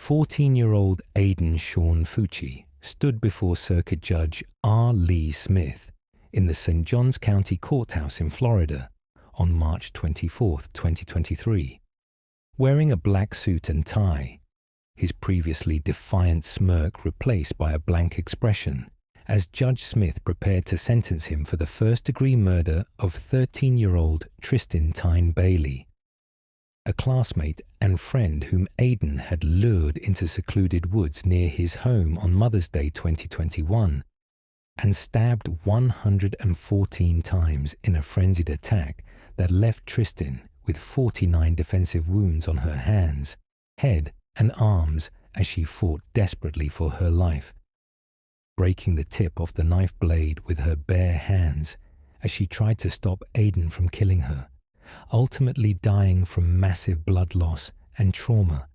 14-year-old Aiden Sean Fucci stood before Circuit Judge R. Lee Smith in the St. Johns County Courthouse in Florida on March 24, 2023, wearing a black suit and tie, his previously defiant smirk replaced by a blank expression as Judge Smith prepared to sentence him for the first-degree murder of 13-year-old Tristan Tyne Bailey, a classmate and friend whom Aiden had lured into secluded woods near his home on Mother's Day 2021 and stabbed 114 times in a frenzied attack that left Tristan with 49 defensive wounds on her hands, head, and arms as she fought desperately for her life, breaking the tip off the knife blade with her bare hands as she tried to stop Aiden from killing her, ultimately dying from massive blood loss and trauma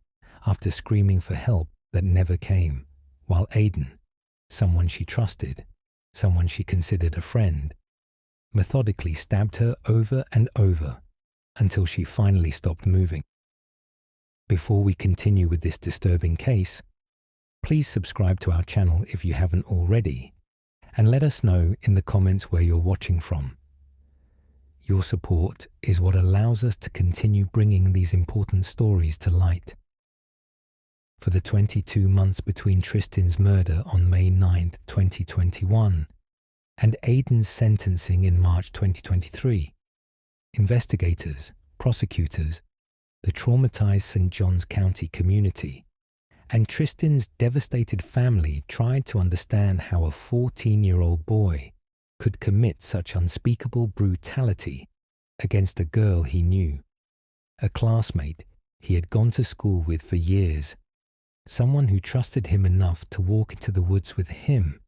after screaming for help that never came, while Aiden, someone she trusted, someone she considered a friend, methodically stabbed her over and over until she finally stopped moving. Before we continue with this disturbing case, please subscribe to our channel if you haven't already, and let us know in the comments where you're watching from. Your support is what allows us to continue bringing these important stories to light. For the 22 months between Tristan's murder on May 9, 2021, and Aiden's sentencing in March 2023, investigators, prosecutors, the traumatized St. Johns County community, and Tristan's devastated family tried to understand how a 14-year-old boy could commit such unspeakable brutality against a girl he knew, a classmate he had gone to school with for years, someone who trusted him enough to walk into the woods with him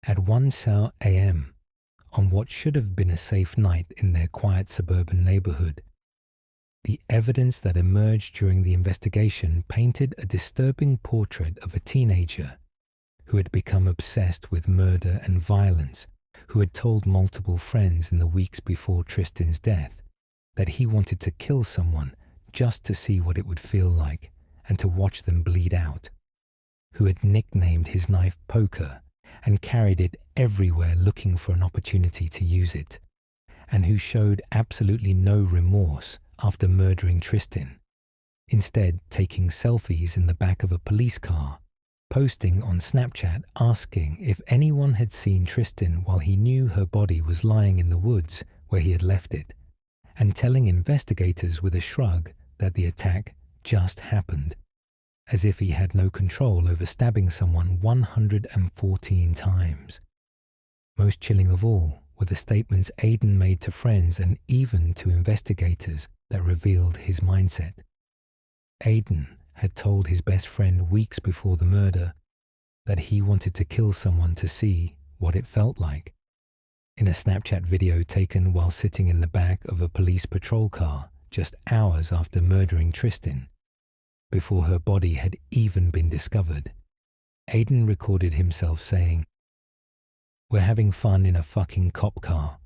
at 1 a.m. on what should have been a safe night in their quiet suburban neighborhood. The evidence that emerged during the investigation painted a disturbing portrait of a teenager who had become obsessed with murder and violence, who had told multiple friends in the weeks before Tristan's death that he wanted to kill someone just to see what it would feel like and to watch them bleed out, who had nicknamed his knife Poker and carried it everywhere looking for an opportunity to use it, and who showed absolutely no remorse after murdering Tristan, instead taking selfies in the back of a police car, posting on Snapchat asking if anyone had seen Tristan while he knew her body was lying in the woods where he had left it, and telling investigators with a shrug that the attack just happened, as if he had no control over stabbing someone 114 times. Most chilling of all were the statements Aiden made to friends and even to investigators that revealed his mindset. Aiden had told his best friend weeks before the murder that he wanted to kill someone to see what it felt like. In a Snapchat video taken while sitting in the back of a police patrol car just hours after murdering Tristan, before her body had even been discovered, Aiden recorded himself saying, "We're having fun in a fucking cop car,"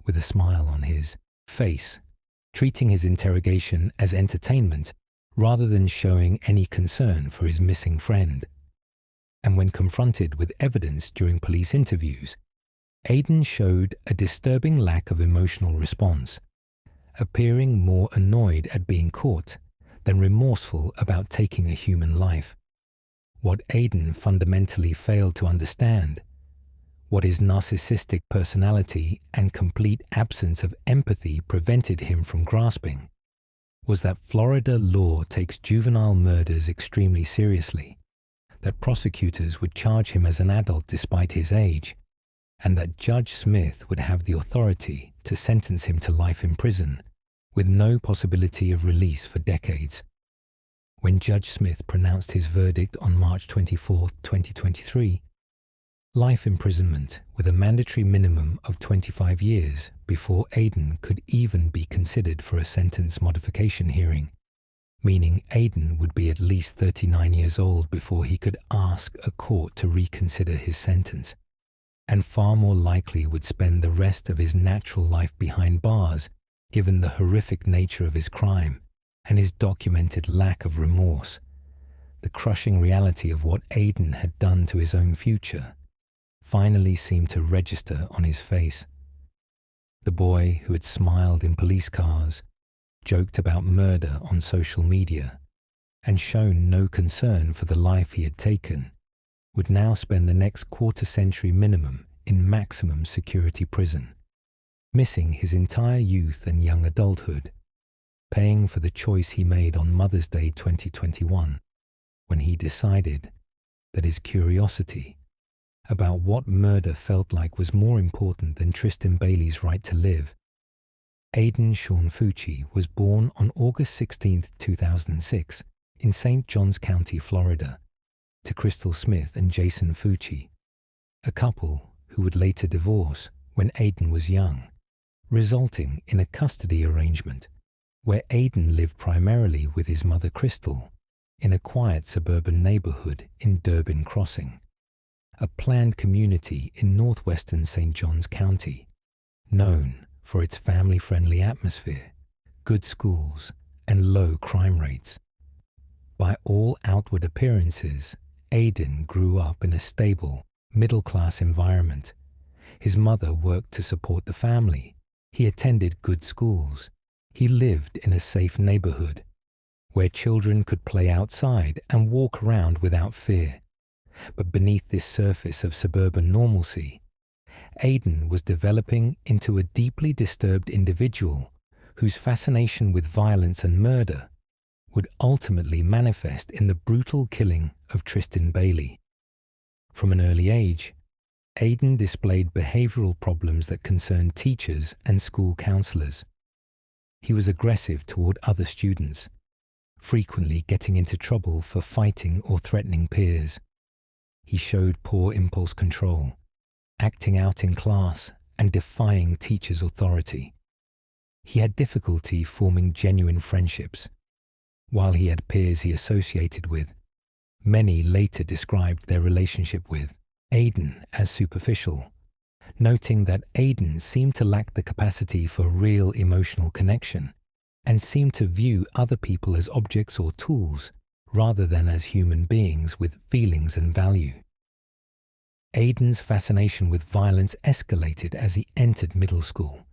with a smile on his face, treating his interrogation as entertainment rather than showing any concern for his missing friend. And when confronted with evidence during police interviews, Aiden showed a disturbing lack of emotional response, appearing more annoyed at being caught than remorseful about taking a human life. What Aiden fundamentally failed to understand, what his narcissistic personality and complete absence of empathy prevented him from grasping, was that Florida law takes juvenile murders extremely seriously, that prosecutors would charge him as an adult despite his age, and that Judge Smith would have the authority to sentence him to life in prison, with no possibility of release for decades. When Judge Smith pronounced his verdict on March 24, 2023, life imprisonment with a mandatory minimum of 25 years before Aiden could even be considered for a sentence modification hearing, meaning Aiden would be at least 39 years old before he could ask a court to reconsider his sentence, and far more likely would spend the rest of his natural life behind bars given the horrific nature of his crime and his documented lack of remorse. the crushing reality of what Aidan had done to his own future finally seemed to register on his face. The boy who had smiled in police cars, joked about murder on social media, and shown no concern for the life he had taken, would now spend the next quarter-century minimum in maximum security prison, missing his entire youth and young adulthood, paying for the choice he made on Mother's Day 2021, when he decided that his curiosity about what murder felt like was more important than Tristan Bailey's right to live. Aidan Sean Fucci was born on August 16, 2006, in St. Johns County, Florida, to Crystal Smith and Jason Fucci, a couple who would later divorce when Aidan was young, resulting in a custody arrangement where Aidan lived primarily with his mother Crystal in a quiet suburban neighborhood in Durbin Crossing, a planned community in northwestern St. Johns County, known for its family-friendly atmosphere, good schools, and low crime rates. By all outward appearances, Aidan grew up in a stable, middle-class environment. His mother worked to support the family. He attended good schools. He lived in a safe neighborhood where children could play outside and walk around without fear. But beneath this surface of suburban normalcy, Aidan was developing into a deeply disturbed individual whose fascination with violence and murder would ultimately manifest in the brutal killing of Tristan Bailey. From an early age, Aidan displayed behavioral problems that concerned teachers and school counselors. He was aggressive toward other students, frequently getting into trouble for fighting or threatening peers. He showed poor impulse control, acting out in class and defying teachers' authority. He had difficulty forming genuine friendships. While he had peers he associated with, many later described their relationship with Aidan as superficial, noting that Aidan seemed to lack the capacity for real emotional connection and seemed to view other people as objects or tools rather than as human beings with feelings and value. Aidan's fascination with violence escalated as he entered middle school.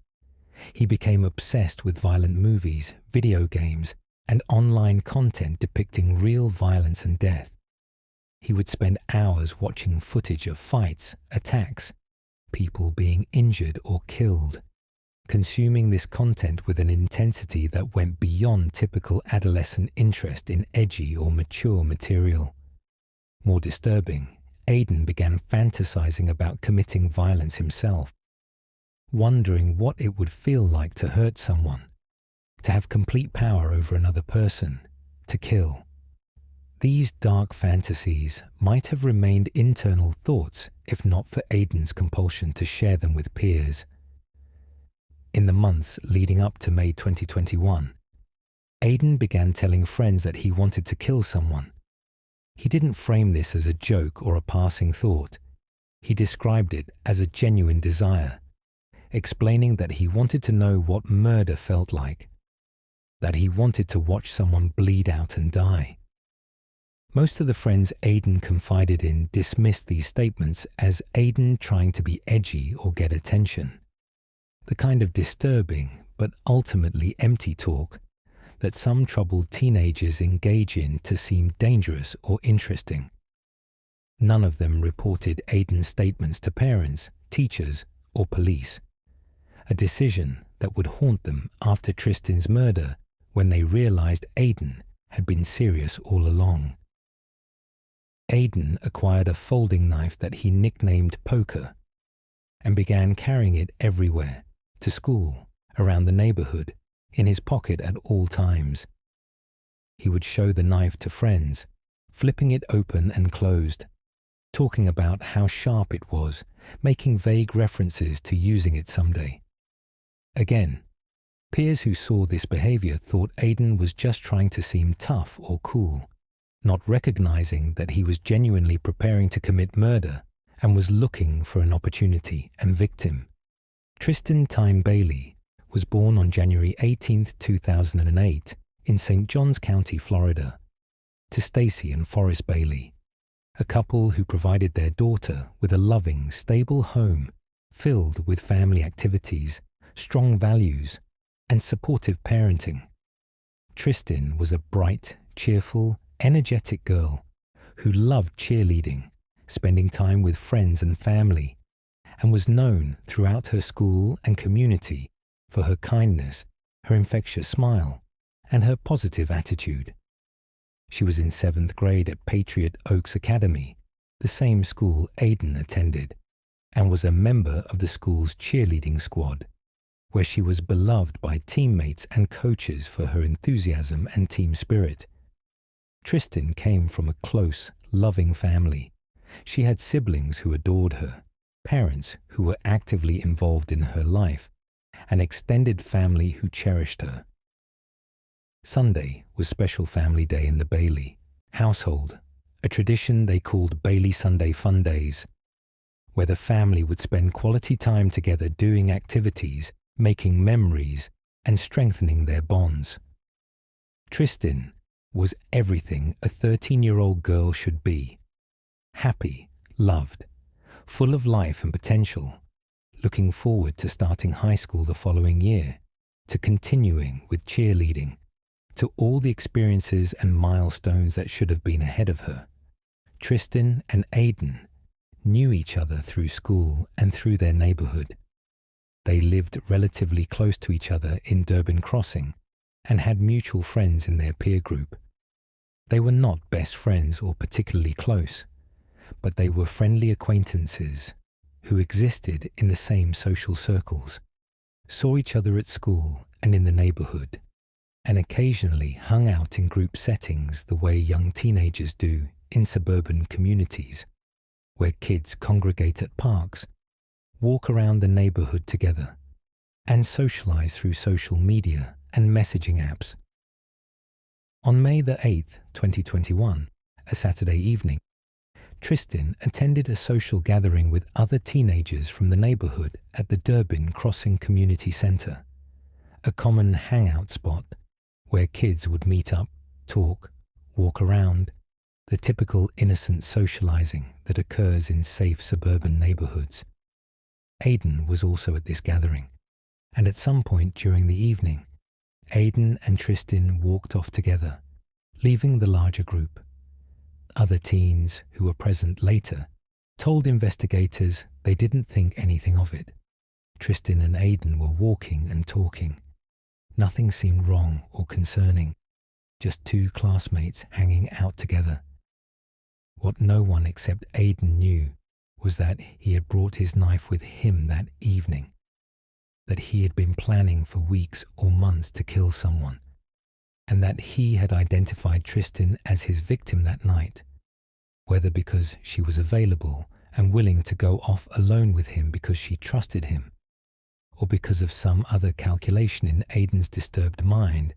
He became obsessed with violent movies, video games, and online content depicting real violence and death. He would spend hours watching footage of fights, attacks, people being injured or killed, consuming this content with an intensity that went beyond typical adolescent interest in edgy or mature material. More disturbing, Aidan began fantasizing about committing violence himself, wondering what it would feel like to hurt someone, to have complete power over another person, to kill. These dark fantasies might have remained internal thoughts if not for Aidan's compulsion to share them with peers. In the months leading up to May 2021, Aidan began telling friends that he wanted to kill someone. He didn't frame this as a joke or a passing thought. He described it as a genuine desire, explaining that he wanted to know what murder felt like, that he wanted to watch someone bleed out and die. Most of the friends Aidan confided in dismissed these statements as Aidan trying to be edgy or get attention, the kind of disturbing but ultimately empty talk that some troubled teenagers engage in to seem dangerous or interesting. None of them reported Aidan's statements to parents, teachers, or police, a decision that would haunt them after Tristan's murder when they realized Aidan had been serious all along. Aidan acquired a folding knife that he nicknamed Poker and began carrying it everywhere, to school, around the neighborhood, in his pocket at all times. He would show the knife to friends, flipping it open and closed, talking about how sharp it was, making vague references to using it someday. Again, peers who saw this behavior thought Aidan was just trying to seem tough or cool, not recognizing that he was genuinely preparing to commit murder and was looking for an opportunity and victim. Tristan Tyne Bailey was born on January 18, 2008, in St. Johns County, Florida, to Stacey and Forrest Bailey, a couple who provided their daughter with a loving, stable home filled with family activities, strong values, and supportive parenting. Tristan was a bright, cheerful, energetic girl who loved cheerleading, spending time with friends and family, and was known throughout her school and community for her kindness, her infectious smile, and her positive attitude. She was in 7th grade at Patriot Oaks Academy, the same school Aiden attended, and was a member of the school's cheerleading squad, where she was beloved by teammates and coaches for her enthusiasm and team spirit. Tristan came from a close, loving family. She had siblings who adored her, parents who were actively involved in her life, an extended family who cherished her. Sunday was Special Family Day in the Bailey household, a tradition they called Bailey Sunday Fun Days, where the family would spend quality time together doing activities, making memories, and strengthening their bonds. Tristan was everything a 13-year-old girl should be: happy, loved, full of life and potential, looking forward to starting high school the following year, to continuing with cheerleading, to all the experiences and milestones that should have been ahead of her. Tristan and Aiden knew each other through school and through their neighborhood. They lived relatively close to each other in Durbin Crossing and had mutual friends in their peer group. They were not best friends or particularly close, but they were friendly acquaintances who existed in the same social circles, saw each other at school and in the neighborhood, and occasionally hung out in group settings the way young teenagers do in suburban communities, where kids congregate at parks, walk around the neighborhood together, and socialize through social media and messaging apps. On May the 8th, 2021, a Saturday evening, Tristan attended a social gathering with other teenagers from the neighborhood at the Durbin Crossing Community Center, a common hangout spot where kids would meet up, talk, walk around, the typical innocent socializing that occurs in safe suburban neighborhoods. Aiden was also at this gathering, and at some point during the evening, Aiden and Tristan walked off together, leaving the larger group. Other teens who were present later told investigators they didn't think anything of it. Tristan and Aiden were walking and talking. Nothing seemed wrong or concerning, just two classmates hanging out together. What no one except Aiden knew was that he had brought his knife with him that evening, that he had been planning for weeks or months to kill someone, and that he had identified Tristan as his victim that night, whether because she was available and willing to go off alone with him because she trusted him, or because of some other calculation in Aiden's disturbed mind.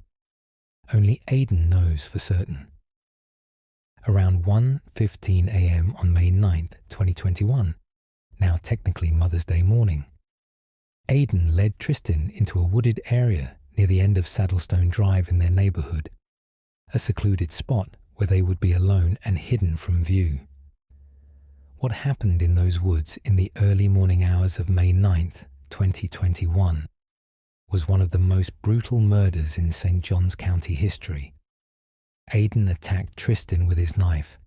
Only Aiden knows for certain. Around 1:15 a.m. on May 9th, 2021, now technically Mother's Day morning, Aiden led Tristan into a wooded area near the end of Saddlestone Drive in their neighborhood, a secluded spot where they would be alone and hidden from view. What happened in those woods in the early morning hours of May 9th, 2021, was one of the most brutal murders in St. Johns County history. Aiden attacked Tristan with his knife,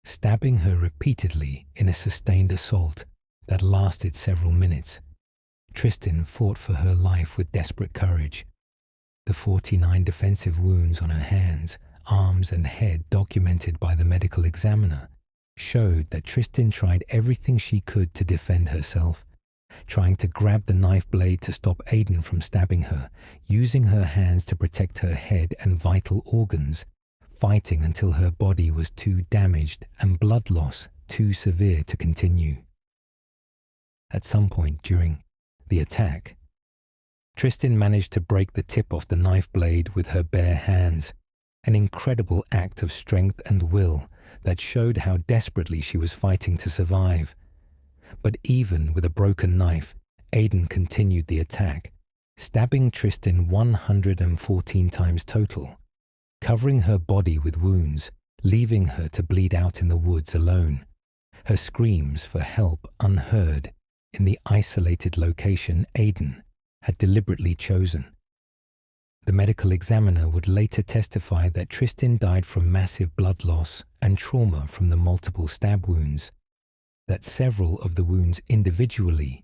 stabbing her repeatedly in a sustained assault that lasted several minutes. Tristan fought for her life with desperate courage. The 49 defensive wounds on her hands, arms, and head documented by the medical examiner showed that Tristan tried everything she could to defend herself, trying to grab the knife blade to stop Aiden from stabbing her, using her hands to protect her head and vital organs, fighting until her body was too damaged and blood loss too severe to continue. At some point during the attack, Tristan managed to break the tip off the knife blade with her bare hands, an incredible act of strength and will that showed how desperately she was fighting to survive. But even with a broken knife, Aiden continued the attack, stabbing Tristan 114 times total, covering her body with wounds leaving her to bleed out in the woods alone, her screams for help unheard in the isolated location Aiden had deliberately chosen. The medical examiner would later testify that Tristan died from massive blood loss and trauma from the multiple stab wounds, that several of the wounds individually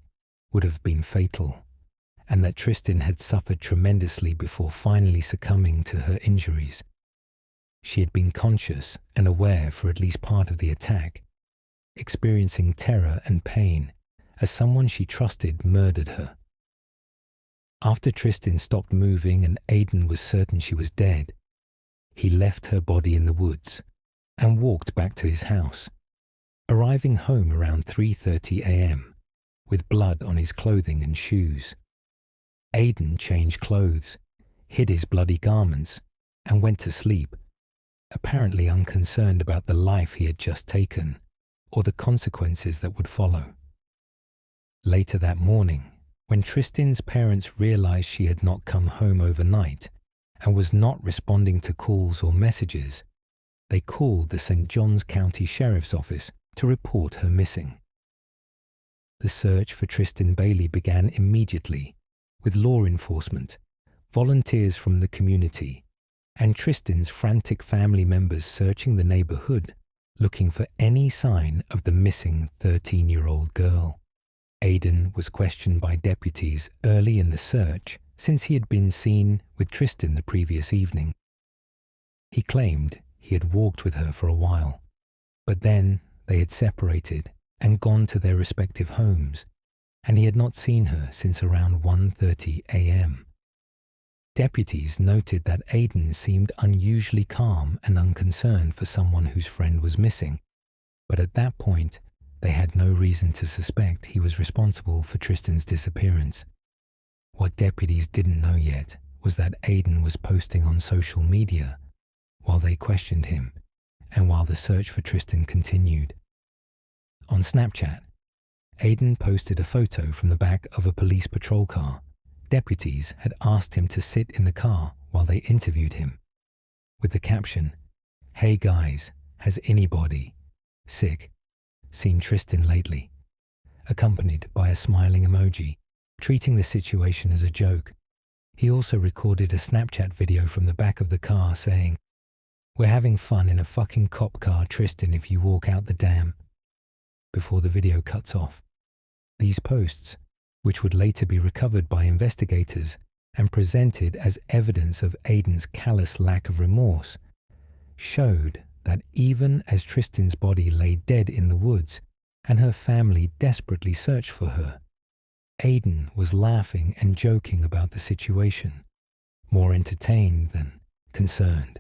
would have been fatal, and that Tristan had suffered tremendously before finally succumbing to her injuries. She had been conscious and aware for at least part of the attack, experiencing terror and pain as someone she trusted murdered her. After Tristan stopped moving and Aiden was certain she was dead, he left her body in the woods and walked back to his house, arriving home around 3:30 a.m. with blood on his clothing and shoes. Aiden changed clothes, hid his bloody garments, and went to sleep, apparently unconcerned about the life he had just taken or the consequences that would follow. Later that morning, when Tristan's parents realized she had not come home overnight and was not responding to calls or messages, they called the St. Johns County Sheriff's Office to report her missing. The search for Tristan Bailey began immediately, with law enforcement, volunteers from the community, and Tristan's frantic family members searching the neighborhood, looking for any sign of the missing 13-year-old girl. Aiden was questioned by deputies early in the search since he had been seen with Tristan the previous evening. He claimed he had walked with her for a while, but then they had separated and gone to their respective homes, and he had not seen her since around 1:30 a.m. Deputies noted that Aiden seemed unusually calm and unconcerned for someone whose friend was missing, but at that point, they had no reason to suspect he was responsible for Tristan's disappearance. What deputies didn't know yet was that Aiden was posting on social media while they questioned him and while the search for Tristan continued. On Snapchat, Aiden posted a photo from the back of a police patrol car. Deputies had asked him to sit in the car while they interviewed him, with the caption, "Hey guys, has anybody sick seen Tristan lately?" accompanied by a smiling emoji, treating the situation as a joke. He also recorded a Snapchat video from the back of the car saying, "We're having fun in a fucking cop car, Tristan, if you walk out the damn," before the video cuts off. These posts, which would later be recovered by investigators and presented as evidence of Aiden's callous lack of remorse, showed that even as Tristan's body lay dead in the woods and her family desperately searched for her, Aiden was laughing and joking about the situation, more entertained than concerned.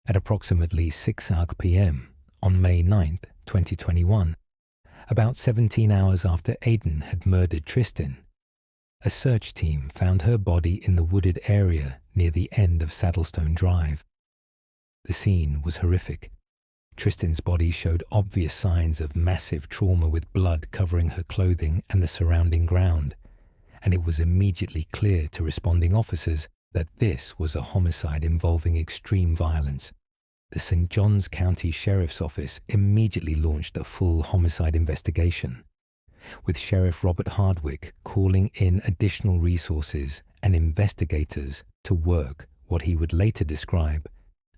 At approximately 6 p.m. on May 9, 2021, about 17 hours after Aiden had murdered Tristan, a search team found her body in the wooded area near the end of Saddlestone Drive. The scene was horrific. Tristan's body showed obvious signs of massive trauma with blood covering her clothing and the surrounding ground, and it was immediately clear to responding officers that this was a homicide involving extreme violence. The St. Johns County Sheriff's Office immediately launched a full homicide investigation, with Sheriff Robert Hardwick calling in additional resources and investigators to work what he would later describe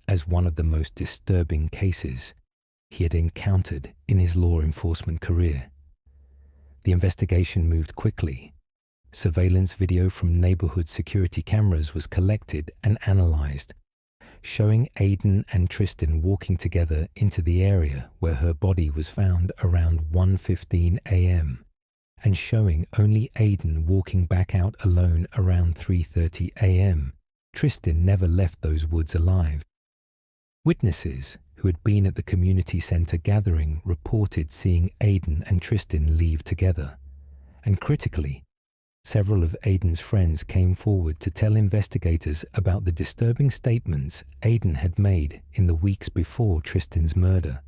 as one of the most disturbing cases he had encountered in his law enforcement career. The investigation moved quickly. Surveillance video from neighborhood security cameras was collected and analyzed, showing Aiden and Tristan walking together into the area where her body was found around 1:15 a.m. and showing only Aiden walking back out alone around 3:30 a.m. Tristan never left those woods alive. Witnesses who had been at the community center gathering reported seeing Aiden and Tristan leave together, and critically, several of Aiden's friends came forward to tell investigators about the disturbing statements Aiden had made in the weeks before Tristan's murder.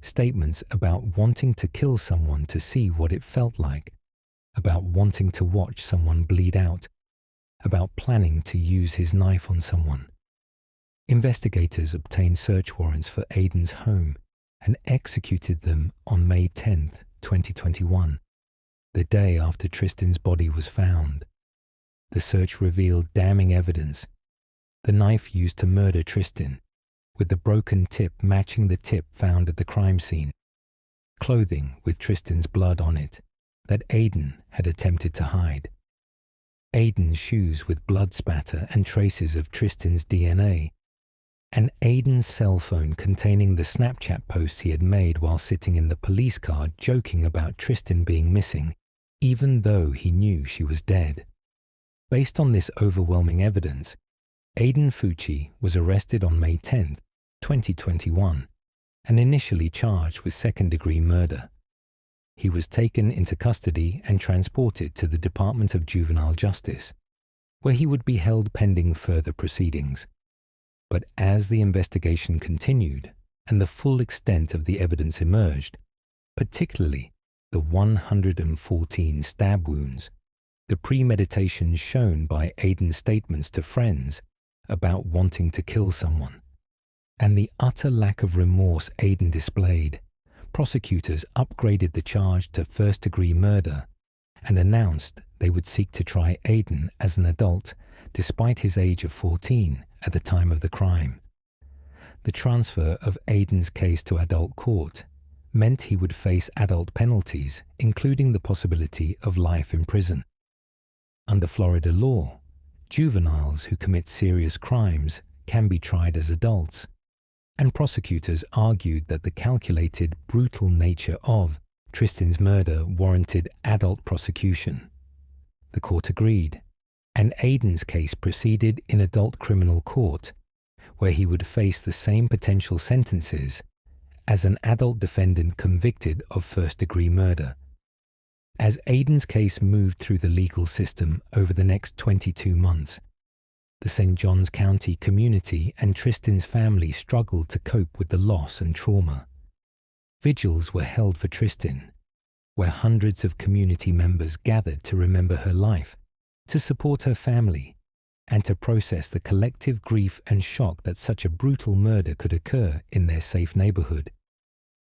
Statements about wanting to kill someone to see what it felt like, about wanting to watch someone bleed out, about planning to use his knife on someone. Investigators obtained search warrants for Aiden's home and executed them on May 10, 2021, the day after Tristan's body was found. The search revealed damning evidence: the knife used to murder Tristan, with the broken tip matching the tip found at the crime scene, clothing with Tristan's blood on it that Aiden had attempted to hide, Aiden's shoes with blood spatter and traces of Tristan's DNA, and Aiden's cell phone containing the Snapchat posts he had made while sitting in the police car joking about Tristan being missing, even though he knew she was dead. Based on this overwhelming evidence, Aiden Fucci was arrested on May 10, 2021, and initially charged with second-degree murder. He was taken into custody and transported to the Department of Juvenile Justice, where he would be held pending further proceedings. But as the investigation continued and the full extent of the evidence emerged, particularly the 114 stab wounds, the premeditation shown by Aiden's statements to friends about wanting to kill someone, and the utter lack of remorse Aiden displayed, prosecutors upgraded the charge to first-degree murder and announced they would seek to try Aiden as an adult despite his age of 14 at the time of the crime. The transfer of Aiden's case to adult court meant he would face adult penalties, including the possibility of life in prison. Under Florida law, juveniles who commit serious crimes can be tried as adults, and prosecutors argued that the calculated, brutal nature of Tristan's murder warranted adult prosecution. The court agreed, and Aiden's case proceeded in adult criminal court, where he would face the same potential sentences as an adult defendant convicted of first-degree murder. As Aiden's case moved through the legal system over the next 22 months, the St. Johns County community and Tristan's family struggled to cope with the loss and trauma. Vigils were held for Tristan, where hundreds of community members gathered to remember her life, to support her family, and to process the collective grief and shock that such a brutal murder could occur in their safe neighborhood,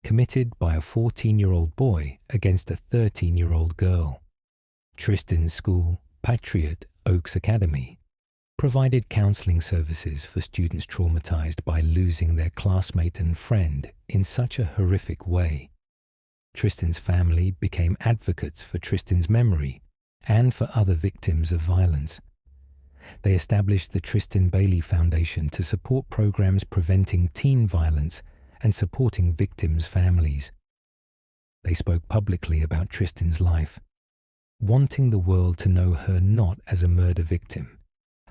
committed by a 14-year-old boy against a 13-year-old girl. Tristan's school, Patriot Oaks Academy, provided counseling services for students traumatized by losing their classmate and friend in such a horrific way. Tristan's family became advocates for Tristan's memory and for other victims of violence. They established the Tristan Bailey Foundation to support programs preventing teen violence and supporting victims' families. They spoke publicly about Tristan's life, wanting the world to know her not as a murder victim,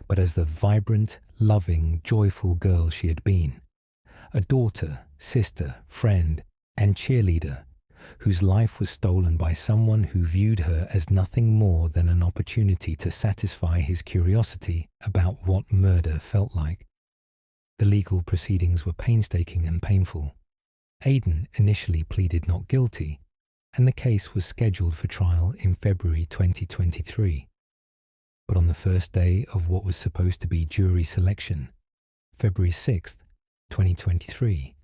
but as the vibrant, loving, joyful girl she had been, a daughter, sister, friend, and cheerleader whose life was stolen by someone who viewed her as nothing more than an opportunity to satisfy his curiosity about what murder felt like. The legal proceedings were painstaking and painful. Aiden initially pleaded not guilty, and the case was scheduled for trial in February 2023. But on the first day of what was supposed to be jury selection, February 6, 2023,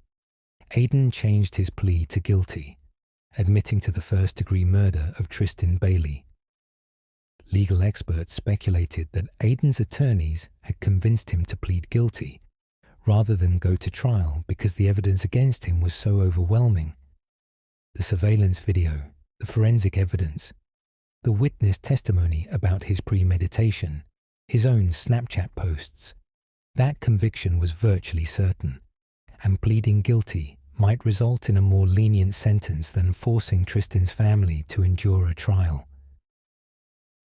Aiden changed his plea to guilty, admitting to the first-degree murder of Tristan Bailey. Legal experts speculated that Aiden's attorneys had convinced him to plead guilty rather than go to trial because the evidence against him was so overwhelming. The surveillance video, the forensic evidence, the witness testimony about his premeditation, his own Snapchat posts, that conviction was virtually certain, and pleading guilty might result in a more lenient sentence than forcing Tristan's family to endure a trial.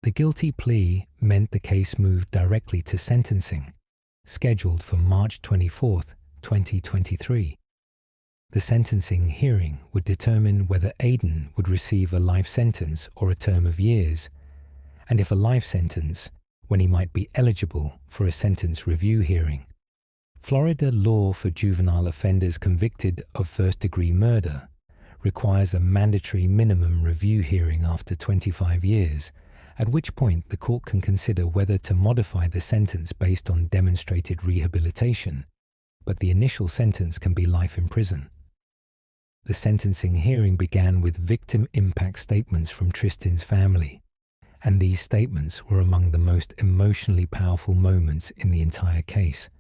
The guilty plea meant the case moved directly to sentencing, scheduled for March 24, 2023. The sentencing hearing would determine whether Aiden would receive a life sentence or a term of years, and if a life sentence, when he might be eligible for a sentence review hearing. Florida law for juvenile offenders convicted of first-degree murder requires a mandatory minimum review hearing after 25 years, at which point the court can consider whether to modify the sentence based on demonstrated rehabilitation but the initial sentence can be life in prison. The sentencing hearing began with victim impact statements from Tristan's family, and these statements were among the most emotionally powerful moments in the entire case.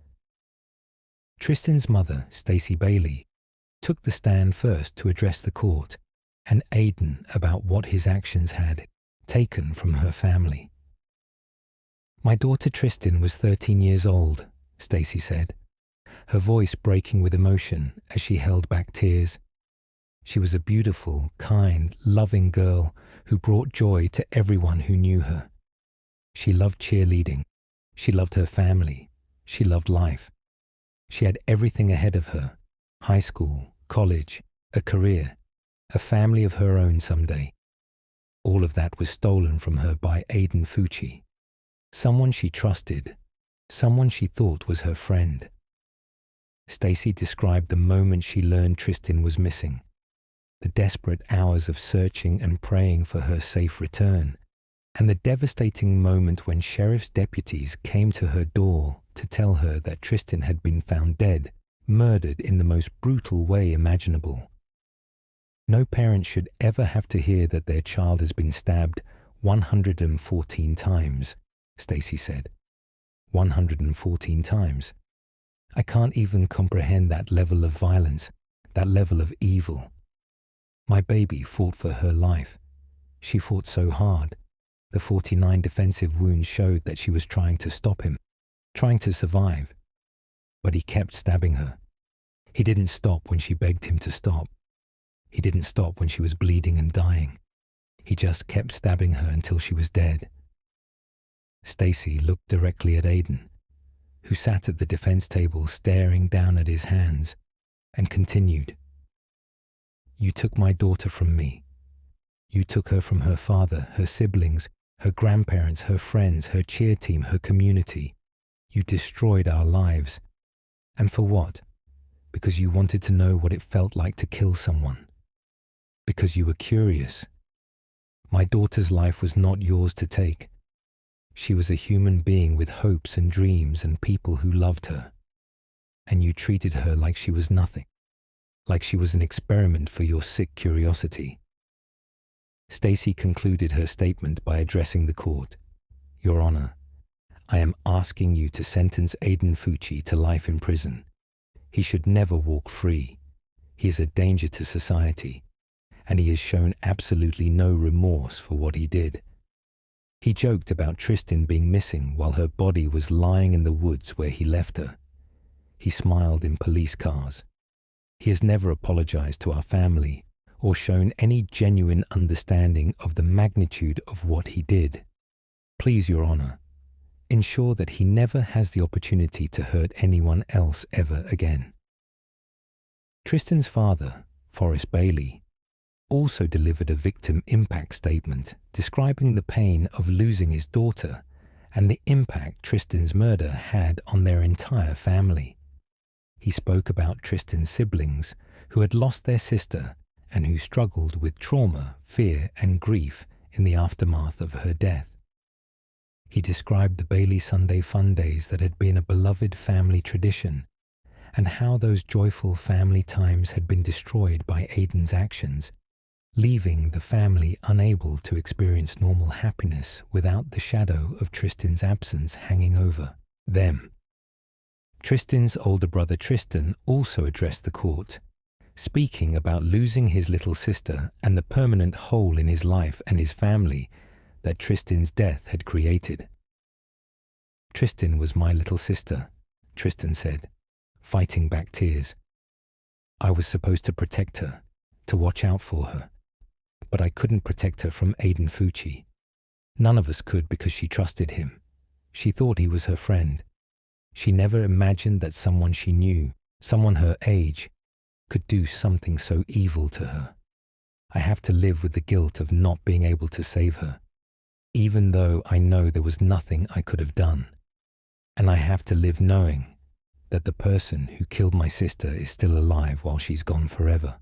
Tristan's mother, Stacey Bailey, took the stand first to address the court and Aiden about what his actions had taken from her family. "My daughter Tristan was 13 years old," Stacey said, her voice breaking with emotion as she held back tears. "She was a beautiful, kind, loving girl who brought joy to everyone who knew her. She loved cheerleading. She loved her family. She loved life. She had everything ahead of her: high school, college, a career, a family of her own someday. All of that was stolen from her by Aiden Fucci, someone she trusted, someone she thought was her friend." Stacey described the moment she learned Tristan was missing, the desperate hours of searching and praying for her safe return, and the devastating moment when sheriff's deputies came to her door to tell her that Tristan had been found dead, murdered in the most brutal way imaginable. "No parent should ever have to hear that their child has been stabbed 114 times, Stacey said. 114 times. I can't even comprehend that level of violence, that level of evil. My baby fought for her life. She fought so hard. The 49 defensive wounds showed that she was trying to stop him, trying to survive. But he kept stabbing her. He didn't stop when she begged him to stop. He didn't stop when she was bleeding and dying. He just kept stabbing her until she was dead." Stacey looked directly at Aiden, who sat at the defense table staring down at his hands, and continued, "You took my daughter from me. You took her from her father, her siblings, her grandparents, her friends, her cheer team, her community. You destroyed our lives. And for what? Because you wanted to know what it felt like to kill someone. Because you were curious. My daughter's life was not yours to take. She was a human being with hopes and dreams and people who loved her. And you treated her like she was nothing, like she was an experiment for your sick curiosity." Stacey concluded her statement by addressing the court. "Your Honor, I am asking you to sentence Aiden Fucci to life in prison. He should never walk free. He is a danger to society, and he has shown absolutely no remorse for what he did. He joked about Tristan being missing while her body was lying in the woods where he left her. He smiled in police cars. He has never apologized to our family or shown any genuine understanding of the magnitude of what he did. Please, Your Honor, ensure that he never has the opportunity to hurt anyone else ever again." Tristan's father, Forrest Bailey, also delivered a victim impact statement describing the pain of losing his daughter and the impact Tristan's murder had on their entire family. He spoke about Tristan's siblings who had lost their sister and who struggled with trauma, fear, and grief in the aftermath of her death. He described the Bailey Sunday Fun Days that had been a beloved family tradition and how those joyful family times had been destroyed by Aiden's actions, leaving the family unable to experience normal happiness without the shadow of Tristan's absence hanging over them. Tristan's older brother Tristan also addressed the court, speaking about losing his little sister and the permanent hole in his life and his family that Tristan's death had created. "Tristan was my little sister," Tristan said, fighting back tears. "I was supposed to protect her, to watch out for her, but I couldn't protect her from Aiden Fucci. None of us could because she trusted him. She thought he was her friend. She never imagined that someone she knew, someone her age, could do something so evil to her. I have to live with the guilt of not being able to save her, even though I know there was nothing I could have done. And I have to live knowing that the person who killed my sister is still alive while she's gone forever."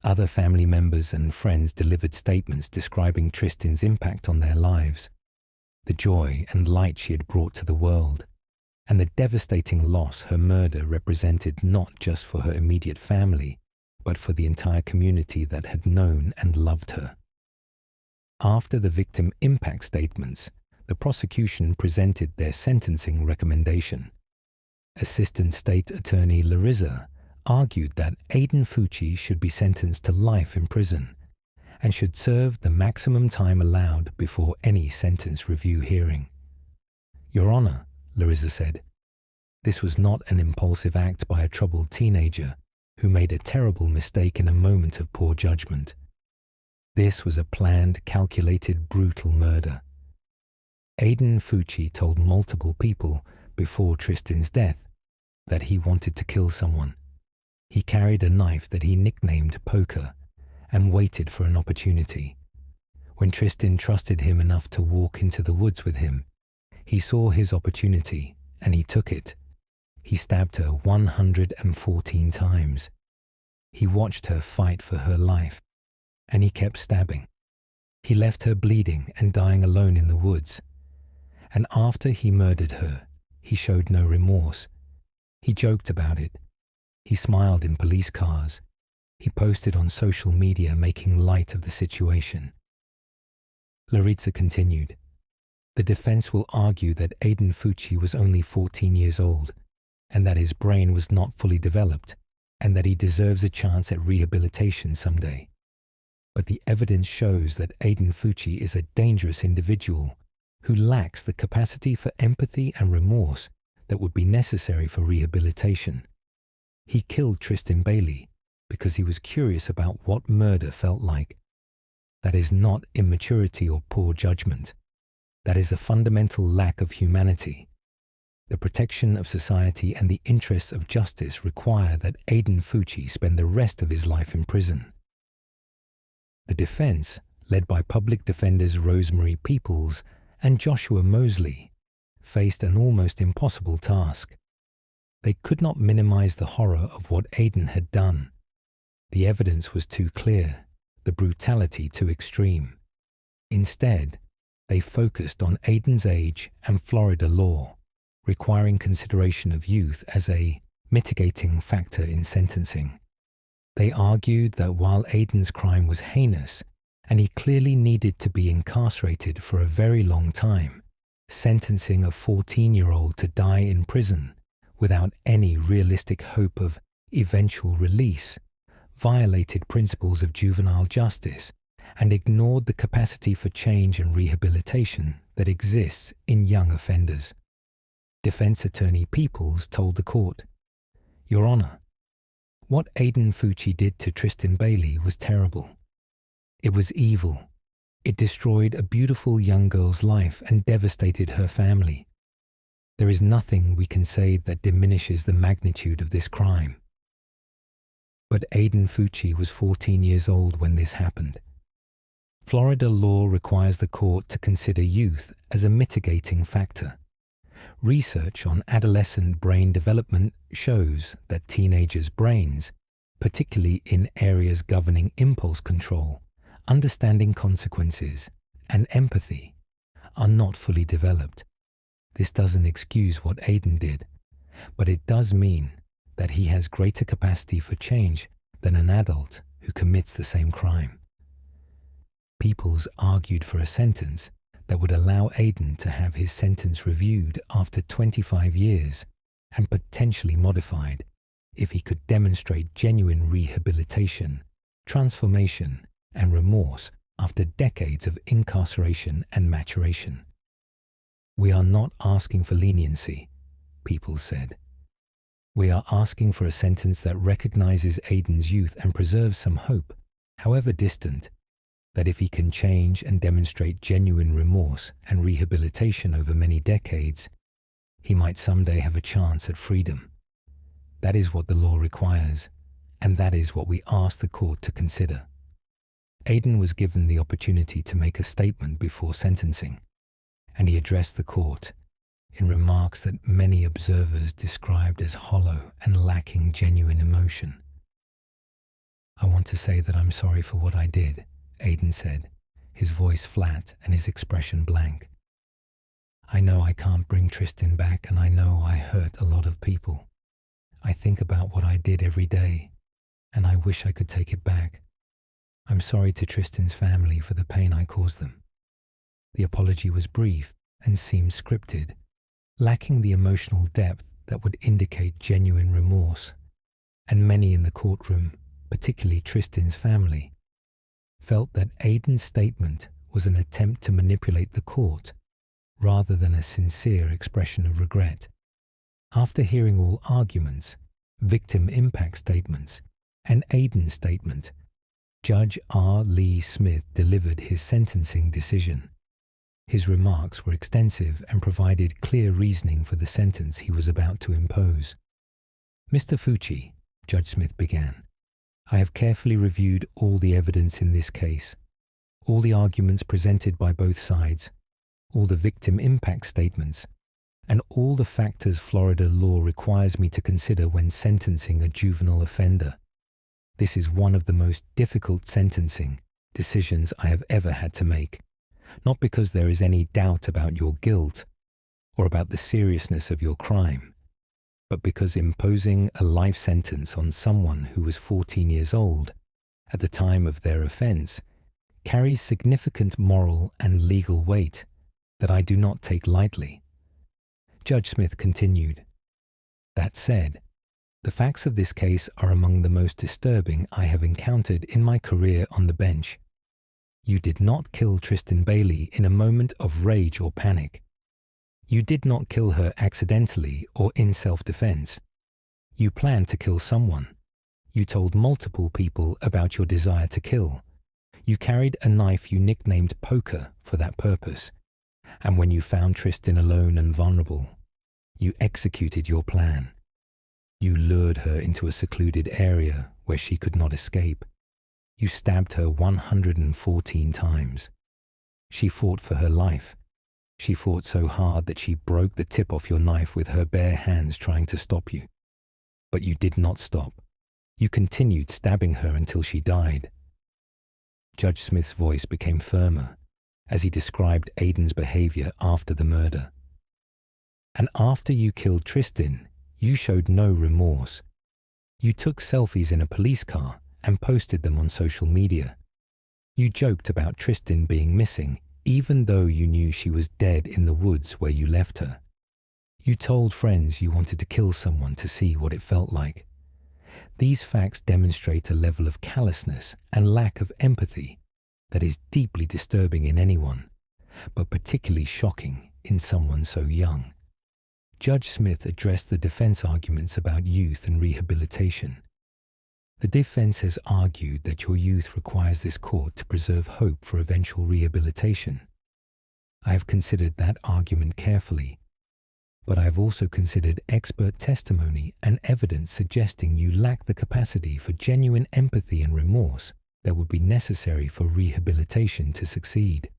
Other family members and friends delivered statements describing Tristan's impact on their lives, the joy and light she had brought to the world, and the devastating loss her murder represented not just for her immediate family, but for the entire community that had known and loved her. After the victim impact statements, the prosecution presented their sentencing recommendation. Assistant State Attorney Larissa argued that Aiden Fucci should be sentenced to life in prison and should serve the maximum time allowed before any sentence review hearing. "Your Honor," Larissa said, "this was not an impulsive act by a troubled teenager who made a terrible mistake in a moment of poor judgment. This was a planned, calculated, brutal murder. Aiden Fucci told multiple people before Tristan's death that he wanted to kill someone. He carried a knife that he nicknamed Poker and waited for an opportunity. When Tristan trusted him enough to walk into the woods with him, he saw his opportunity and he took it. He stabbed her 114 times. He watched her fight for her life, and he kept stabbing. He left her bleeding and dying alone in the woods. And after he murdered her, he showed no remorse. He joked about it. He smiled in police cars. He posted on social media making light of the situation." Larissa continued, "The defense will argue that Aiden Fucci was only 14 years old, and that his brain was not fully developed, and that he deserves a chance at rehabilitation someday. But the evidence shows that Aiden Fucci is a dangerous individual who lacks the capacity for empathy and remorse that would be necessary for rehabilitation. He killed Tristan Bailey because he was curious about what murder felt like. That is not immaturity or poor judgment. That is a fundamental lack of humanity. The protection of society and the interests of justice require that Aiden Fucci spend the rest of his life in prison." The defense, led by public defenders Rosemary Peoples and Joshua Mosley, faced an almost impossible task. They could not minimize the horror of what Aiden had done. The evidence was too clear, the brutality too extreme. Instead, they focused on Aiden's age and Florida law, requiring consideration of youth as a mitigating factor in sentencing. They argued that while Aiden's crime was heinous and he clearly needed to be incarcerated for a very long time, sentencing a 14-year-old to die in prison without any realistic hope of eventual release violated principles of juvenile justice and ignored the capacity for change and rehabilitation that exists in young offenders. Defense attorney Peoples told the court, "Your Honor, what Aiden Fucci did to Tristan Bailey was terrible. It was evil. It destroyed a beautiful young girl's life and devastated her family. There is nothing we can say that diminishes the magnitude of this crime. But Aiden Fucci was 14 years old when this happened. Florida law requires the court to consider youth as a mitigating factor. Research on adolescent brain development shows that teenagers' brains, particularly in areas governing impulse control, understanding consequences, and empathy, are not fully developed. This doesn't excuse what Aiden did, but it does mean that he has greater capacity for change than an adult who commits the same crime." Peoples argued for a sentence that would allow Aiden to have his sentence reviewed after 25 years and potentially modified if he could demonstrate genuine rehabilitation, transformation, and remorse after decades of incarceration and maturation. "We are not asking for leniency," Peoples said. "We are asking for a sentence that recognizes Aiden's youth and preserves some hope, however distant, that if he can change and demonstrate genuine remorse and rehabilitation over many decades, he might someday have a chance at freedom. That is what the law requires, and that is what we ask the court to consider." Aiden was given the opportunity to make a statement before sentencing, and he addressed the court in remarks that many observers described as hollow and lacking genuine emotion. "I want to say that I'm sorry for what I did," Aiden said, his voice flat and his expression blank. I know I can't bring Tristan back, and I know I hurt a lot of people. I think about what I did every day, and I wish I could take it back. I'm sorry to Tristan's family for the pain I caused them." The apology was brief and seemed scripted, lacking the emotional depth that would indicate genuine remorse, and many in the courtroom, particularly Tristan's family, felt that Aidan's statement was an attempt to manipulate the court rather than a sincere expression of regret. After hearing all arguments, victim impact statements, and Aidan's statement, Judge R. Lee Smith delivered his sentencing decision. His remarks were extensive and provided clear reasoning for the sentence he was about to impose. "Mr. Fucci," Judge Smith began, "I have carefully reviewed all the evidence in this case, all the arguments presented by both sides, all the victim impact statements, and all the factors Florida law requires me to consider when sentencing a juvenile offender. This is one of the most difficult sentencing decisions I have ever had to make, not because there is any doubt about your guilt or about the seriousness of your crime, but because imposing a life sentence on someone who was 14 years old at the time of their offense carries significant moral and legal weight that I do not take lightly." Judge Smith continued, "That said, the facts of this case are among the most disturbing I have encountered in my career on the bench. You did not kill Tristan Bailey in a moment of rage or panic. You did not kill her accidentally or in self-defense. You planned to kill someone. You told multiple people about your desire to kill. You carried a knife you nicknamed Poker for that purpose. And when you found Tristan alone and vulnerable, you executed your plan. You lured her into a secluded area where she could not escape. You stabbed her 114 times. She fought for her life. She fought so hard that she broke the tip off your knife with her bare hands trying to stop you. But you did not stop. You continued stabbing her until she died." Judge Smith's voice became firmer as he described Aidan's behavior after the murder. "And after you killed Tristan, you showed no remorse. You took selfies in a police car and posted them on social media. You joked about Tristan being missing, even though you knew she was dead in the woods where you left her. You told friends you wanted to kill someone to see what it felt like. These facts demonstrate a level of callousness and lack of empathy that is deeply disturbing in anyone, but particularly shocking in someone so young." Judge Smith addressed the defense arguments about youth and rehabilitation. "The defense has argued that your youth requires this court to preserve hope for eventual rehabilitation. I have considered that argument carefully, but I have also considered expert testimony and evidence suggesting you lack the capacity for genuine empathy and remorse that would be necessary for rehabilitation to succeed.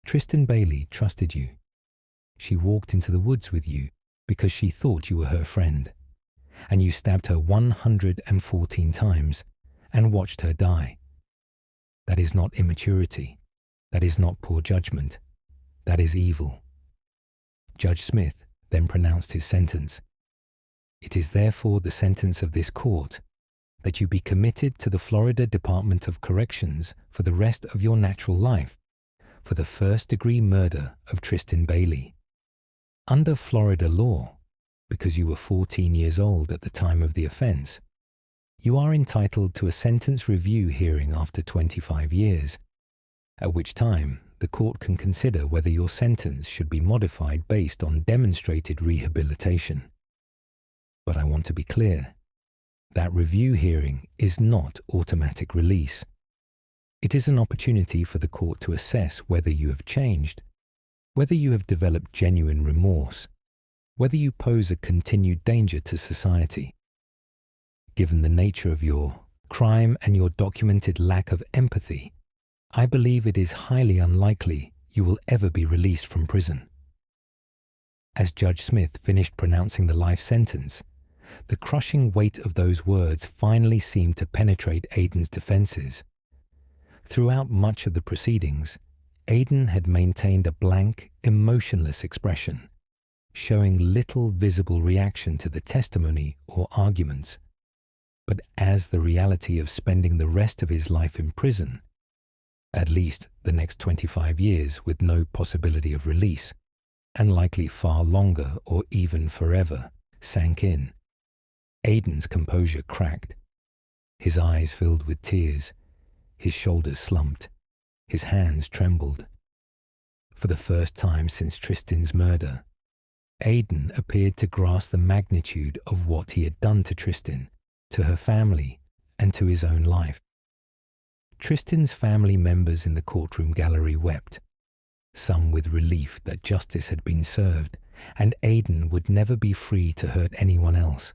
Tristan Bailey trusted you. She walked into the woods with you because she thought you were her friend, and you stabbed her 114 times and watched her die. That is not immaturity. That is not poor judgment. That is evil." Judge Smith then pronounced his sentence. "It is therefore the sentence of this court that you be committed to the Florida Department of Corrections for the rest of your natural life for the first-degree murder of Tristan Bailey. Under Florida law, because you were 14 years old at the time of the offense, you are entitled to a sentence review hearing after 25 years, at which time the court can consider whether your sentence should be modified based on demonstrated rehabilitation. But I want to be clear. That review hearing is not automatic release. It is an opportunity for the court to assess whether you have changed, whether you have developed genuine remorse, whether you pose a continued danger to society. Given the nature of your crime and your documented lack of empathy, I believe it is highly unlikely you will ever be released from prison." As Judge Smith finished pronouncing the life sentence, the crushing weight of those words finally seemed to penetrate Aidan's defenses. Throughout much of the proceedings, Aidan had maintained a blank, emotionless expression, showing little visible reaction to the testimony or arguments. But as the reality of spending the rest of his life in prison, at least the next 25 years with no possibility of release, and likely far longer or even forever, sank in, Aidan's composure cracked. His eyes filled with tears, his shoulders slumped, his hands trembled. For the first time since Tristan's murder, Aidan appeared to grasp the magnitude of what he had done to Tristan, to her family, and to his own life. Tristan's family members in the courtroom gallery wept, some with relief that justice had been served, and Aidan would never be free to hurt anyone else.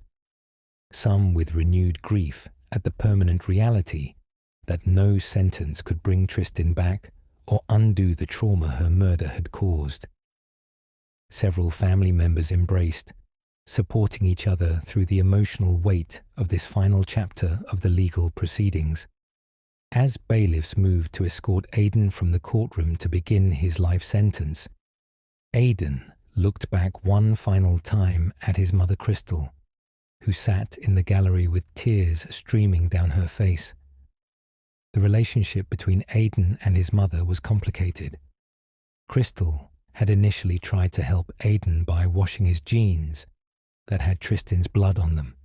Some with renewed grief at the permanent reality that no sentence could bring Tristan back or undo the trauma her murder had caused. Several family members embraced, supporting each other through the emotional weight of this final chapter of the legal proceedings. As bailiffs moved to escort Aidan from the courtroom to begin his life sentence, Aidan looked back one final time at his mother Crystal, who sat in the gallery with tears streaming down her face. The relationship between Aidan and his mother was complicated. Crystal had initially tried to help Aidan by washing his jeans that had Tristan's blood on them,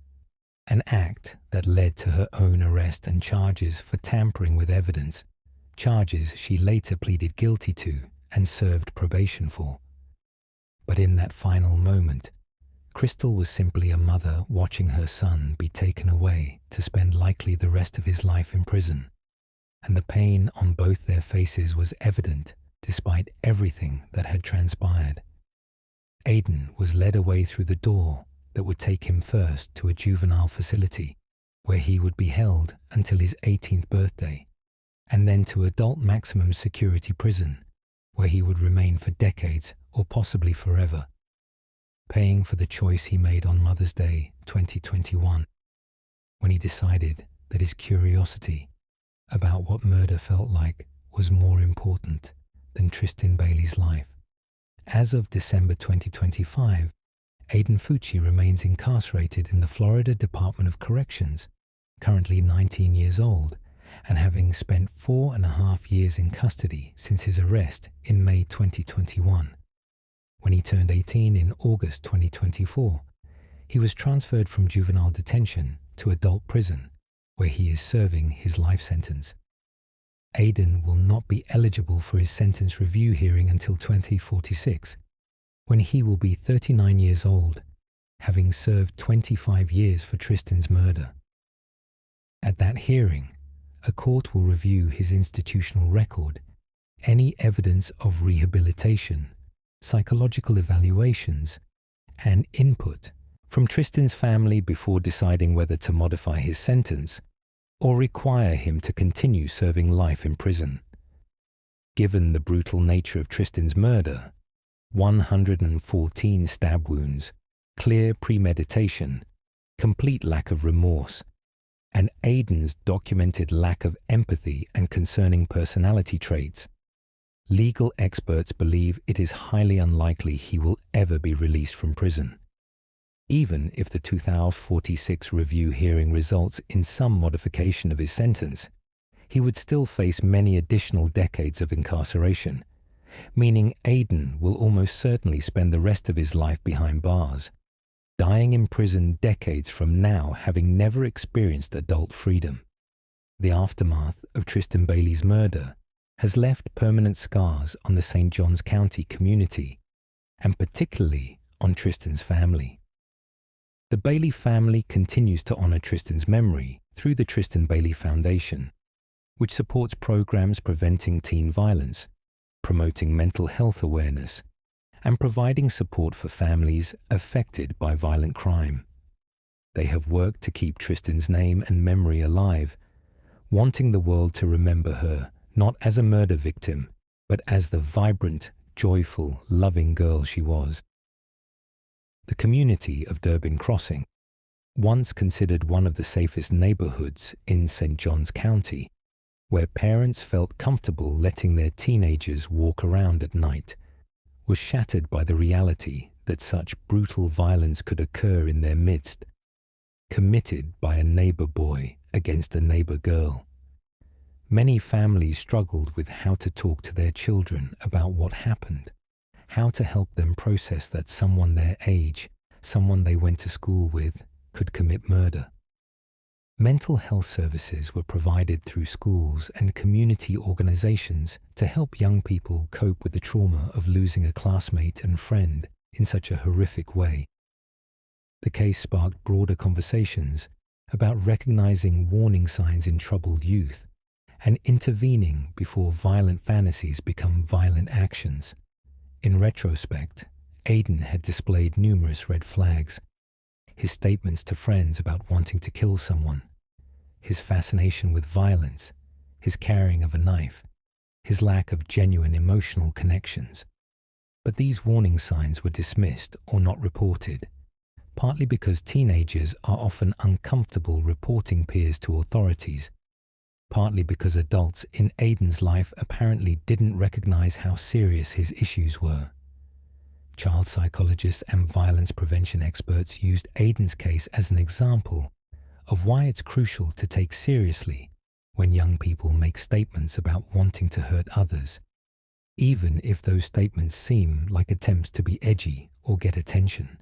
an act that led to her own arrest and charges for tampering with evidence, charges she later pleaded guilty to and served probation for. But in that final moment, Crystal was simply a mother watching her son be taken away to spend likely the rest of his life in prison, and the pain on both their faces was evident despite everything that had transpired. Aidan was led away through the door that would take him first to a juvenile facility, where he would be held until his 18th birthday, and then to adult maximum security prison, where he would remain for decades or possibly forever, paying for the choice he made on Mother's Day 2021, when he decided that his curiosity about what murder felt like was more important than Tristan Bailey's life. As of December 2025, Aidan Fucci remains incarcerated in the Florida Department of Corrections, currently 19 years old, and having spent 4.5 years in custody since his arrest in May 2021. When he turned 18 in August 2024, he was transferred from juvenile detention to adult prison, where he is serving his life sentence. Aidan will not be eligible for his sentence review hearing until 2046, when he will be 39 years old, having served 25 years for Tristan's murder. At that hearing, a court will review his institutional record, any evidence of rehabilitation, psychological evaluations, and input from Tristan's family before deciding whether to modify his sentence or require him to continue serving life in prison. Given the brutal nature of Tristan's murder, 114 stab wounds, clear premeditation, complete lack of remorse, and Aidan's documented lack of empathy and concerning personality traits, legal experts believe it is highly unlikely he will ever be released from prison. Even if the 2046 review hearing results in some modification of his sentence, he would still face many additional decades of incarceration, meaning Aidan will almost certainly spend the rest of his life behind bars, dying in prison decades from now, having never experienced adult freedom. The aftermath of Tristan Bailey's murder has left permanent scars on the St. Johns County community, and particularly on Tristan's family. The Bailey family continues to honor Tristan's memory through the Tristan Bailey Foundation, which supports programs preventing teen violence, promoting mental health awareness, and providing support for families affected by violent crime. They have worked to keep Tristan's name and memory alive, wanting the world to remember her not as a murder victim, but as the vibrant, joyful, loving girl she was. The community of Durbin Crossing, once considered one of the safest neighborhoods in St. Johns County, where parents felt comfortable letting their teenagers walk around at night, was shattered by the reality that such brutal violence could occur in their midst, committed by a neighbor boy against a neighbor girl. Many families struggled with how to talk to their children about what happened, how to help them process that someone their age, someone they went to school with, could commit murder. Mental health services were provided through schools and community organizations to help young people cope with the trauma of losing a classmate and friend in such a horrific way. The case sparked broader conversations about recognizing warning signs in troubled youth and intervening before violent fantasies become violent actions. In retrospect, Aiden had displayed numerous red flags. His statements to friends about wanting to kill someone, his fascination with violence, his carrying of a knife, his lack of genuine emotional connections. But these warning signs were dismissed or not reported, partly because teenagers are often uncomfortable reporting peers to authorities, partly because adults in Aiden's life apparently didn't recognize how serious his issues were. Child psychologists and violence prevention experts used Aiden's case as an example of why it's crucial to take seriously when young people make statements about wanting to hurt others, even if those statements seem like attempts to be edgy or get attention.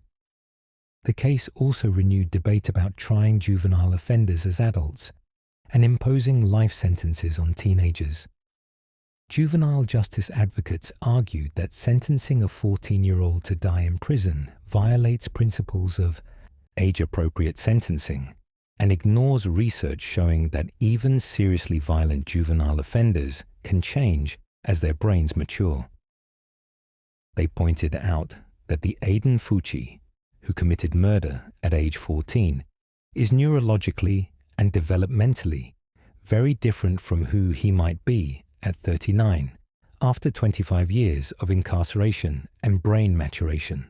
The case also renewed debate about trying juvenile offenders as adults and imposing life sentences on teenagers. Juvenile justice advocates argued that sentencing a 14-year-old to die in prison violates principles of age-appropriate sentencing and ignores research showing that even seriously violent juvenile offenders can change as their brains mature. They pointed out that the Aiden Fucci, who committed murder at age 14, is neurologically and developmentally very different from who he might be at 39, after 25 years of incarceration and brain maturation.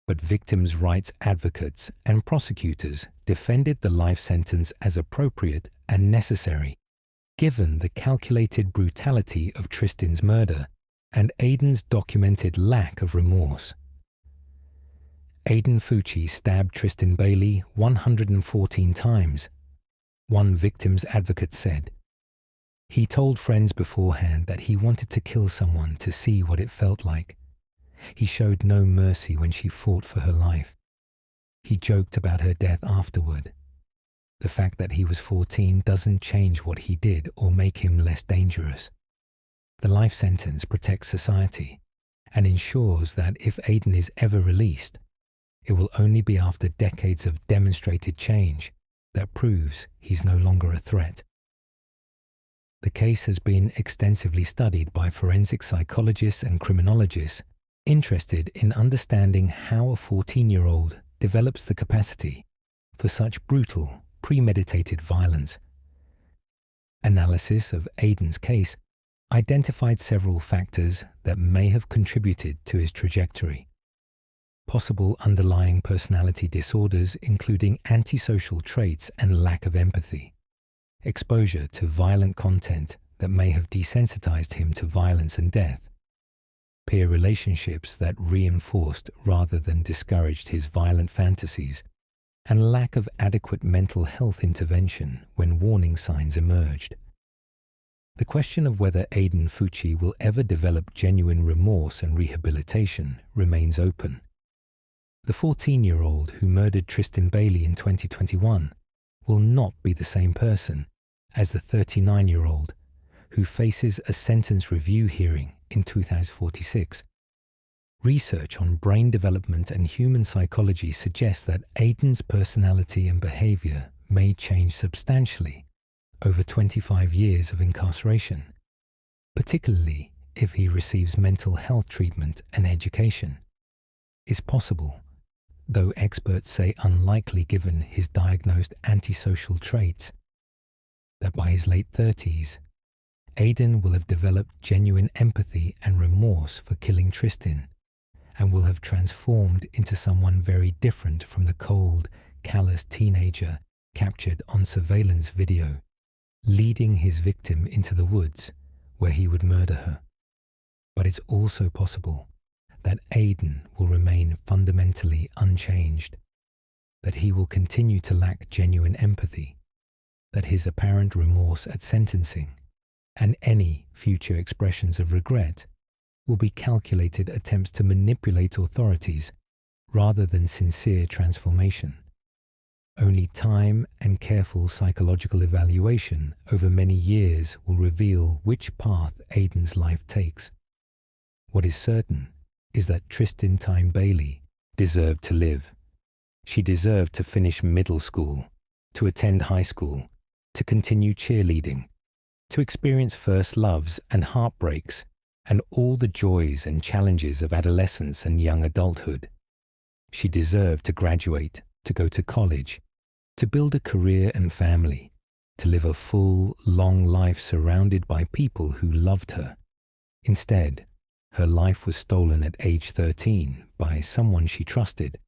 But victims' rights advocates and prosecutors defended the life sentence as appropriate and necessary, given the calculated brutality of Tristan's murder and Aiden's documented lack of remorse. Aiden Fucci stabbed Tristan Bailey 114 times. One victim's advocate said, "He told friends beforehand that he wanted to kill someone to see what it felt like. He showed no mercy when she fought for her life. He joked about her death afterward. The fact that he was 14 doesn't change what he did or make him less dangerous. The life sentence protects society and ensures that if Aiden is ever released, it will only be after decades of demonstrated change that proves he's no longer a threat." The case has been extensively studied by forensic psychologists and criminologists interested in understanding how a 14-year-old develops the capacity for such brutal, premeditated violence. Analysis of Aiden's case identified several factors that may have contributed to his trajectory. Possible underlying personality disorders including antisocial traits and lack of empathy, exposure to violent content that may have desensitized him to violence and death, peer relationships that reinforced rather than discouraged his violent fantasies, and lack of adequate mental health intervention when warning signs emerged. The question of whether Aiden Fucci will ever develop genuine remorse and rehabilitation remains open. The 14-year-old who murdered Tristan Bailey in 2021 will not be the same person as the 39-year-old who faces a sentence review hearing in 2046. Research on brain development and human psychology suggests that Aiden's personality and behavior may change substantially over 25 years of incarceration, particularly if he receives mental health treatment and education. It's possible, though experts say unlikely given his diagnosed antisocial traits, that by his late 30s, Aiden will have developed genuine empathy and remorse for killing Tristan, and will have transformed into someone very different from the cold, callous teenager captured on surveillance video leading his victim into the woods where he would murder her. But it's also possible that Aidan will remain fundamentally unchanged, that he will continue to lack genuine empathy, that his apparent remorse at sentencing and any future expressions of regret will be calculated attempts to manipulate authorities rather than sincere transformation. Only time and careful psychological evaluation over many years will reveal which path Aidan's life takes. What is certain is that Tristan Tyne Bailey deserved to live. She deserved to finish middle school, to attend high school, to continue cheerleading, to experience first loves and heartbreaks and all the joys and challenges of adolescence and young adulthood. She deserved to graduate, to go to college, to build a career and family, to live a full, long life surrounded by people who loved her. Instead, her life was stolen at age 13 by someone she trusted,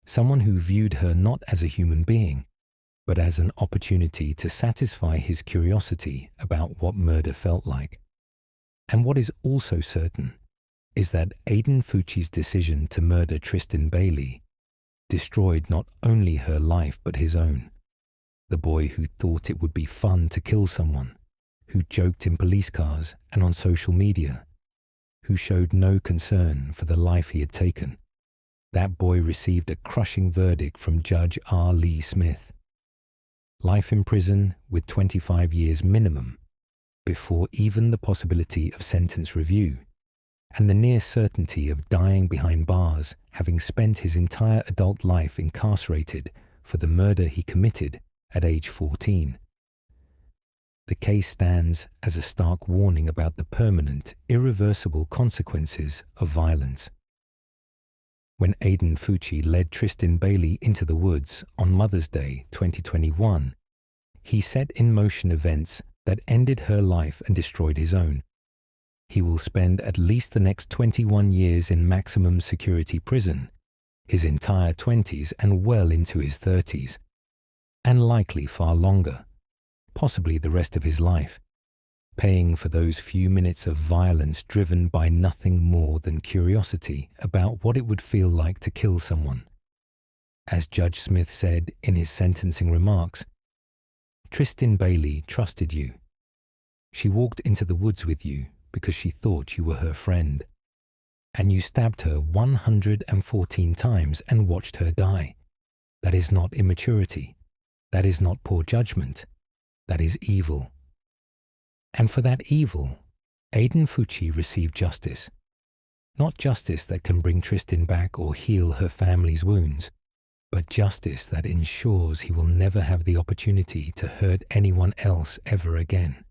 someone who viewed her not as a human being, but as an opportunity to satisfy his curiosity about what murder felt like. And what is also certain is that Aidan Fuchi's decision to murder Tristan Bailey destroyed not only her life but his own. The boy who thought it would be fun to kill someone, who joked in police cars and on social media, who showed no concern for the life he had taken. That boy received a crushing verdict from Judge R. Lee Smith. Life in prison with 25 years minimum, before even the possibility of sentence review, and the near certainty of dying behind bars, having spent his entire adult life incarcerated for the murder he committed at age 14. The case stands as a stark warning about the permanent, irreversible consequences of violence. When Aidan Fuchi led Tristan Bailey into the woods on Mother's Day 2021, he set in motion events that ended her life and destroyed his own. He will spend at least the next 21 years in maximum security prison, his entire 20s and well into his 30s, and likely far longer, possibly the rest of his life, paying for those few minutes of violence driven by nothing more than curiosity about what it would feel like to kill someone. As Judge Smith said in his sentencing remarks, Tristan Bailey trusted you. She walked into the woods with you because she thought you were her friend, and you stabbed her 114 times and watched her die. That is not immaturity. That is not poor judgment. That is evil. And for that evil, Aidan Fuchi received justice. Not justice that can bring Tristan back or heal her family's wounds, but justice that ensures he will never have the opportunity to hurt anyone else ever again.